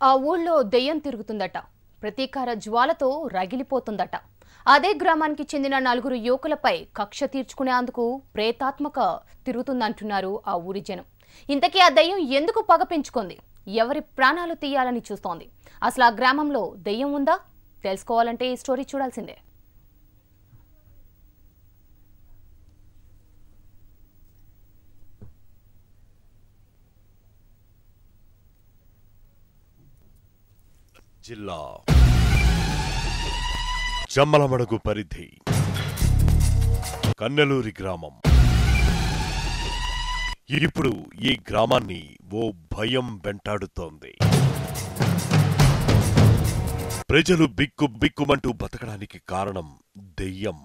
ఆ ఊళ్ళో దెయ్యం తిరుగుతుందట. ప్రతీకార జ్వాలతో రగిలిపోతుందట. అదే గ్రామానికి చెందిన నలుగురు యువకులపై కక్ష తీర్చుకునేందుకు ప్రేతాత్మక తిరుగుతుందంటున్నారు ఆ ఊరి జనం. ఇంతకీ ఆ దెయ్యం ఎందుకు పగ పెంచుకుంది? ఎవరి ప్రాణాలు తీయాలని చూస్తోంది? అసలు ఆ గ్రామంలో దెయ్యం ఉందా? తెలుసుకోవాలంటే ఈ స్టోరీ చూడాల్సిందే. జిల్లా జమ్మలమడుగు పరిధి కన్నెలూరి గ్రామం. ఇప్పుడు ఈ గ్రామాన్ని ఓ భయం వెంటాడుతోంది. ప్రజలు బిక్కుమంటూ బతకడానికి కారణం దెయ్యం.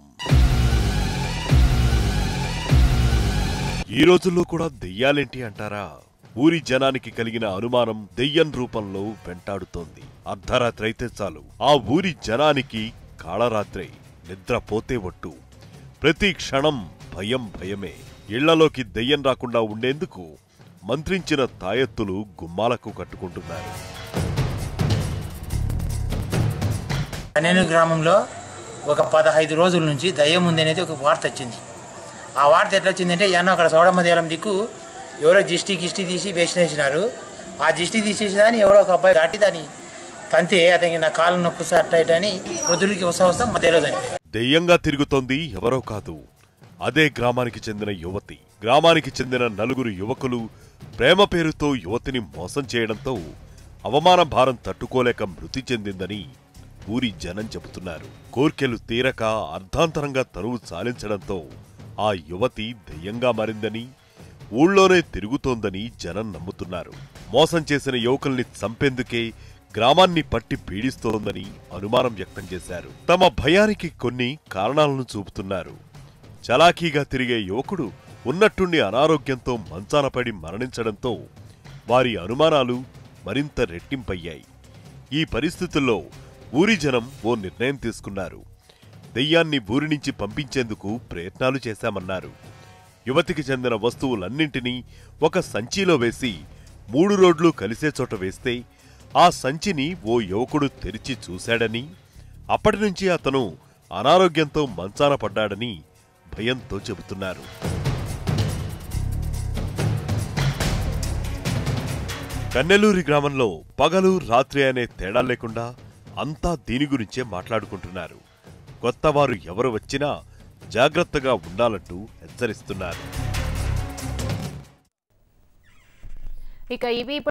ఈ రోజుల్లో కూడా దెయ్యాలేంటి అంటారా? ఊరి జనానికి కలిగిన అనుమానం దెయ్యం రూపంలో వెంటాడుతోంది. అర్ధరాత్రి అయితే చాలు ఆ ఊరి జనానికి కాళరాత్రి, నిద్రపోతే ఒట్టు. ప్రతి క్షణం భయమే. ఇళ్లలోకి దెయ్యం రాకుండా ఉండేందుకు మంత్రించిన తాయెత్తులు గుమ్మాలకు కట్టుకుంటున్నారు. కన్నెలూరు గ్రామంలో ఒక 15 రోజుల నుంచి దయ్యం ఉంది అనేది ఒక వార్త వచ్చింది. ఆ వార్త ఎట్లా వచ్చిందంటే అక్కడ సోడమ్మ దేలం దిక్కు ఎవరో జిష్టి తీసి వేసినారు. ఆ జిష్టి తీసేసేదాన్ని ఎవరో ఒక అబ్బాయి దాటి దాన్ని తంతే అతనికి నా కాళ్ళ నొప్పి అట్టని వృద్ధులకి వస్తా మధ్యలో దెయ్యంగా తిరుగుతోంది ఎవరో కాదు, అదే గ్రామానికి చెందిన యువతి. గ్రామానికి చెందిన నలుగురు యువకులు ప్రేమ పేరుతో యువతిని మోసం చేయడంతో అవమాన భారం తట్టుకోలేక మృతి చెందిందని ఊరి జనం చెబుతున్నారు. కోర్కెలు తీరక అర్ధాంతరంగా తనువు సాలించడంతో ఆ యువతి దెయ్యంగా మారిందని, ఊళ్ళోనే తిరుగుతోందని జనం నమ్ముతున్నారు. మోసం చేసిన యువకుల్ని చంపేందుకే గ్రామాన్ని పట్టి పీడిస్తోందని అనుమానం వ్యక్తం చేశారు. తమ భయానికి కొన్ని కారణాలను చూపుతున్నారు. చలాకీగా తిరిగే యువకుడు ఉన్నట్టుండి అనారోగ్యంతో మంచాన పడి మరణించడంతో వారి అనుమానాలు మరింత రెట్టింపయ్యాయి. ఈ పరిస్థితుల్లో ఊరి జనం ఓ నిర్ణయం తీసుకున్నారు. దెయ్యాన్ని ఊరి నుంచి పంపించేందుకు ప్రయత్నాలు చేశామన్నారు. యువతికి చెందిన వస్తువులన్నింటినీ ఒక సంచిలో వేసి 3 రోడ్లు కలిసే చోట వేస్తే ఆ సంచిని ఓ యువకుడు తెరిచి చూశాడని, అప్పటినుంచి అతను అనారోగ్యంతో మంచాన పడ్డాడని భయంతో చెబుతున్నారు. కన్నెలూరి గ్రామంలో పగలు రాత్రి అనే తేడా లేకుండా అంతా దీని గురించే మాట్లాడుకుంటున్నారు. కొత్తవారు ఎవరు వచ్చినా జాగ్రత్తగా ఉండాలంటూ హెచ్చరిస్తున్నారు. ఇక ఇవి